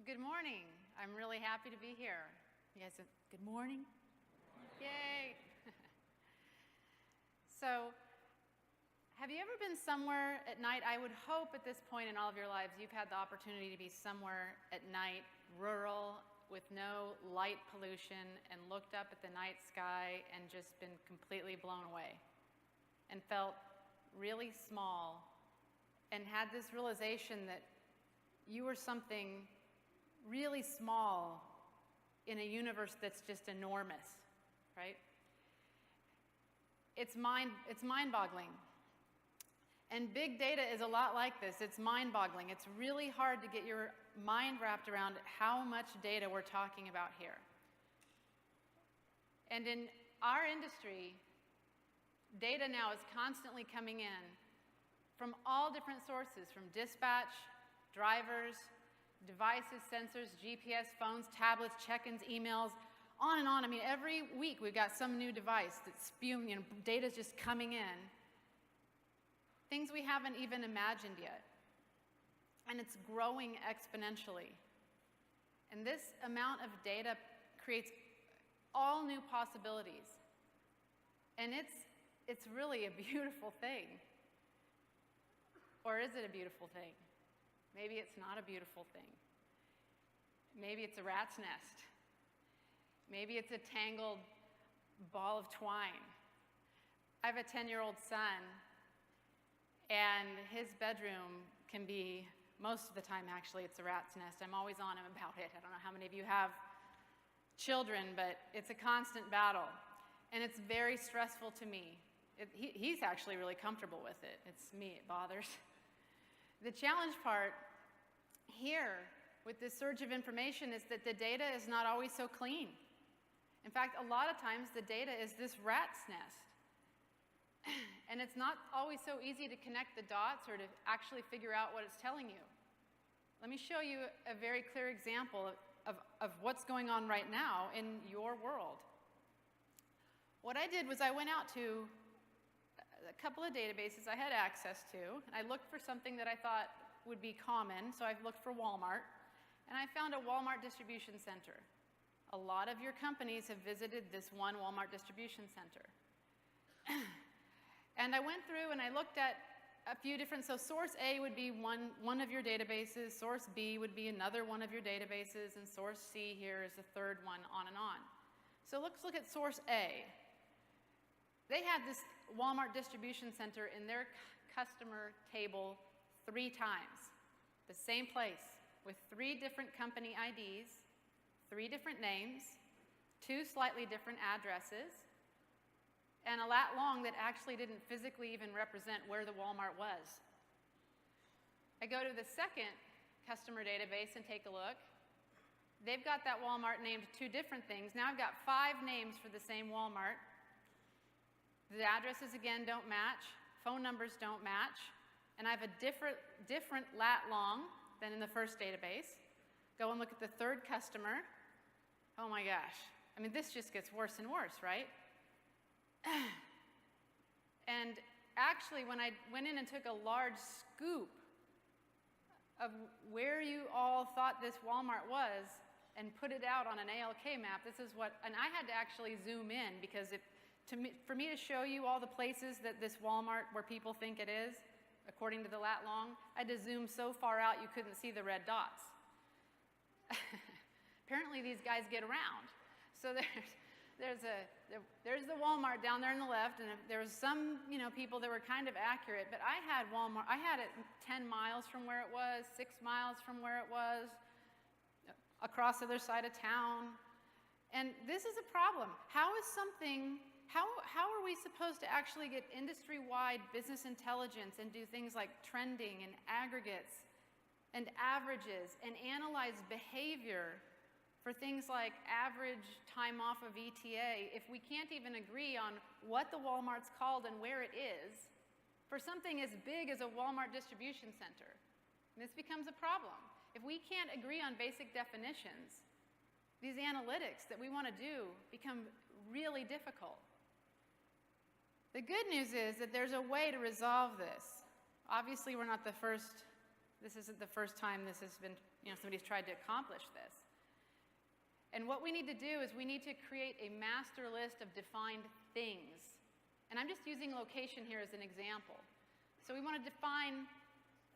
Good morning. I'm really happy to be here. You guys said, good morning? Yay. So, have you ever been somewhere at night? I would hope at this point in all of your lives you've had the opportunity to be somewhere at night, rural, with no light pollution, and looked up at the night sky and just been completely blown away and felt really small and had this realization that you were something really small in a universe that's just enormous, right? It's mind-boggling. And big data is a lot like this. It's mind-boggling. It's really hard to get your mind wrapped around how much data we're talking about here. And in our industry, data now is constantly coming in from all different sources, from dispatch, drivers, devices, sensors, GPS, phones, tablets, check-ins, emails, on and on. I mean, every week we've got some new device that's spewing, data's just coming in. Things we haven't even imagined yet. And it's growing exponentially. And this amount of data creates all new possibilities. And it's really a beautiful thing. Or is it a beautiful thing? Maybe it's not a beautiful thing. Maybe it's a rat's nest. Maybe it's a tangled ball of twine. I have a 10-year-old son, and his bedroom can be, most of the time actually, it's a rat's nest. I'm always on him about it. I don't know how many of you have children, but it's a constant battle. And it's very stressful to me. He's actually really comfortable with it. It's me it bothers. The challenge part here with this surge of information is that the data is not always so clean. In fact, a lot of times the data is this rat's nest. And it's not always so easy to connect the dots or to actually figure out what it's telling you. Let me show you a very clear example of what's going on right now in your world. What I did was I went out to a couple of databases I had access to, and I looked for something that I thought would be common, so I looked for Walmart, and I found a Walmart distribution center. A lot of your companies have visited this one Walmart distribution center. And I went through and I looked at a few different, so source A would be one of your databases, source B would be another one of your databases, and source C here is the third one, on and on. So let's look at source A. They had this Walmart distribution center in their customer table 3 times. The same place, with 3 different company IDs, 3 different names, 2 slightly different addresses, and a lat long that actually didn't physically even represent where the Walmart was. I go to the second customer database and take a look. They've got that Walmart named 2 different things. Now I've got 5 names for the same Walmart. The addresses, again, don't match. Phone numbers don't match. And I have a different lat long than in the first database. Go and look at the third customer. Oh my gosh. I mean, this just gets worse and worse, right? And actually, when I went in and took a large scoop of where you all thought this Walmart was and put it out on an ALK map, this is what, and I had to actually zoom in because for me to show you all the places that this Walmart where people think it is, according to the lat long, I had to zoom so far out you couldn't see the red dots. Apparently these guys get around. So there's the Walmart down there on the left, and there was some people that were kind of accurate, but I had Walmart, I had it 10 miles from where it was, 6 miles from where it was, across the other side of town. And this is a problem. How are we supposed to actually get industry-wide business intelligence and do things like trending and aggregates and averages and analyze behavior for things like average time off of ETA if we can't even agree on what the Walmart's called and where it is for something as big as a Walmart distribution center? And this becomes a problem. If we can't agree on basic definitions, these analytics that we want to do become really difficult. The good news is that there's a way to resolve this. Obviously, we're not the first This isn't the first time this has been, somebody's tried to accomplish this. And what we need to do is we need to create a master list of defined things. And I'm just using location here as an example. So we want to define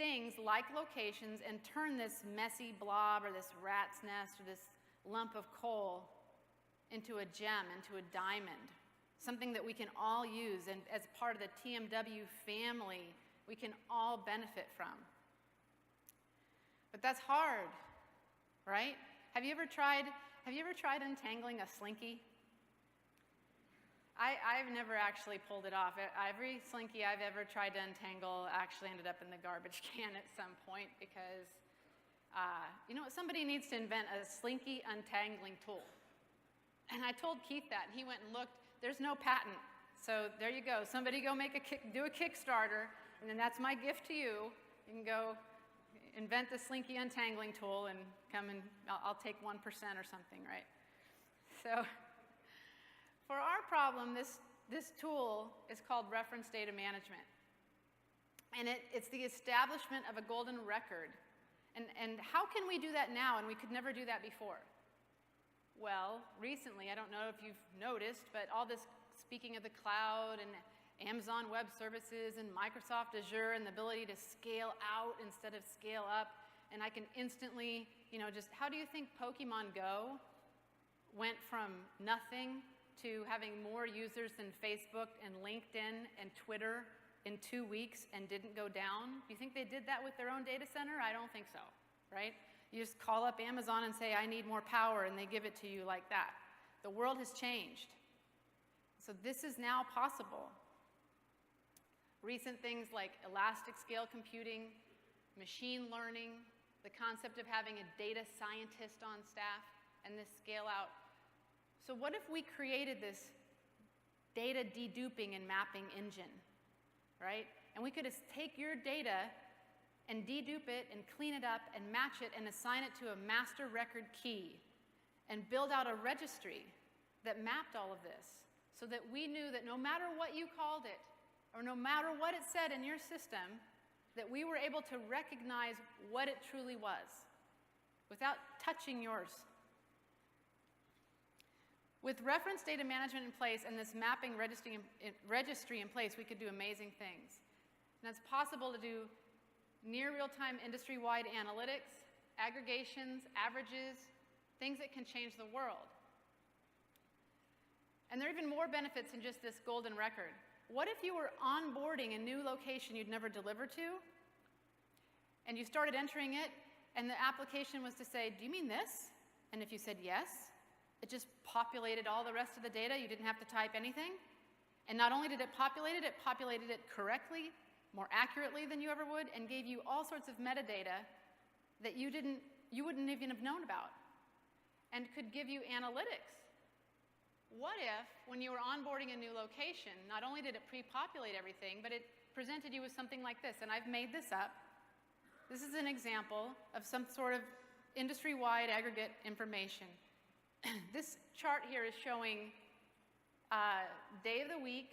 things like locations and turn this messy blob or this rat's nest or this lump of coal into a gem, into a diamond, something that we can all use, and as part of the TMW family, we can all benefit from. But that's hard, right? Have you ever tried untangling a slinky? I've never actually pulled it off. Every slinky I've ever tried to untangle actually ended up in the garbage can at some point because, somebody needs to invent a slinky untangling tool. And I told Keith that, and he went and looked. There's no patent. So there you go. Somebody go do a Kickstarter, and then that's my gift to you. You can go invent the slinky untangling tool and come and I'll take 1% or something, right? So for our problem, this tool is called reference data management. And it's the establishment of a golden record. And how can we do that now and we could never do that before? Well, recently, I don't know if you've noticed, but all this speaking of the cloud and Amazon Web Services and Microsoft Azure and the ability to scale out instead of scale up. And I can instantly, how do you think Pokemon Go went from nothing to having more users than Facebook and LinkedIn and Twitter in 2 weeks and didn't go down? Do you think they did that with their own data center? I don't think so, right? You just call up Amazon and say, I need more power, and they give it to you like that. The world has changed. So this is now possible. Recent things like elastic scale computing, machine learning, the concept of having a data scientist on staff, and this scale out. So what if we created this data deduping and mapping engine, right? And we could just take your data and dedupe it and clean it up and match it and assign it to a master record key and build out a registry that mapped all of this so that we knew that no matter what you called it, or no matter what it said in your system, that we were able to recognize what it truly was without touching yours. With reference data management in place and this mapping registry in place, we could do amazing things. And it's possible to do near real-time industry-wide analytics, aggregations, averages, things that can change the world. And there are even more benefits than just this golden record. What if you were onboarding a new location you'd never delivered to, and you started entering it, and the application was to say, do you mean this? And if you said yes, it just populated all the rest of the data. You didn't have to type anything. And not only did it populate it correctly, more accurately than you ever would, and gave you all sorts of metadata that you wouldn't even have known about, and could give you analytics. What if, when you were onboarding a new location, not only did it pre-populate everything, but it presented you with something like this, and I've made this up. This is an example of some sort of industry-wide aggregate information. This chart here is showing day of the week,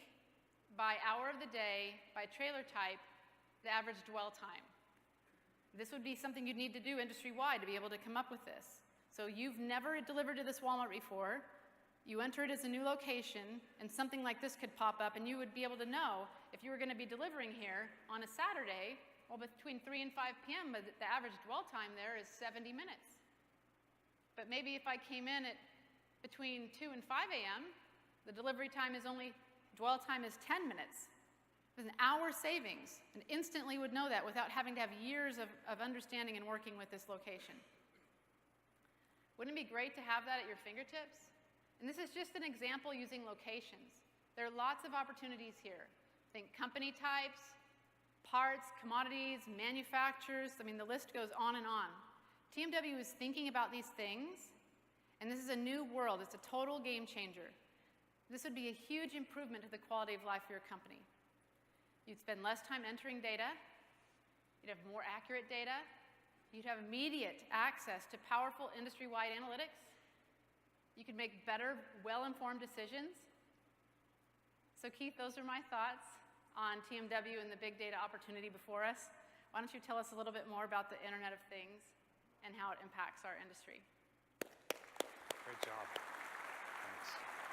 by hour of the day, by trailer type, the average dwell time. This would be something you'd need to do industry-wide to be able to come up with this. So you've never delivered to this Walmart before. You enter it as a new location, and something like this could pop up, and you would be able to know if you were going to be delivering here on a Saturday, well, between 3 and 5 p.m., but the average dwell time there is 70 minutes. But maybe if I came in at between 2 and 5 a.m., the delivery time is dwell time is 10 minutes. It's an hour savings, and instantly would know that without having to have years of understanding and working with this location. Wouldn't it be great to have that at your fingertips? And this is just an example using locations. There are lots of opportunities here. Think company types, parts, commodities, manufacturers. I mean, the list goes on and on. TMW is thinking about these things, and this is a new world. It's a total game changer. This would be a huge improvement to the quality of life for your company. You'd spend less time entering data. You'd have more accurate data. You'd have immediate access to powerful industry-wide analytics. You could make better, well-informed decisions. So Keith, those are my thoughts on TMW and the big data opportunity before us. why don't you tell us a little bit more about the Internet of Things and how it impacts our industry? Great job. Thanks.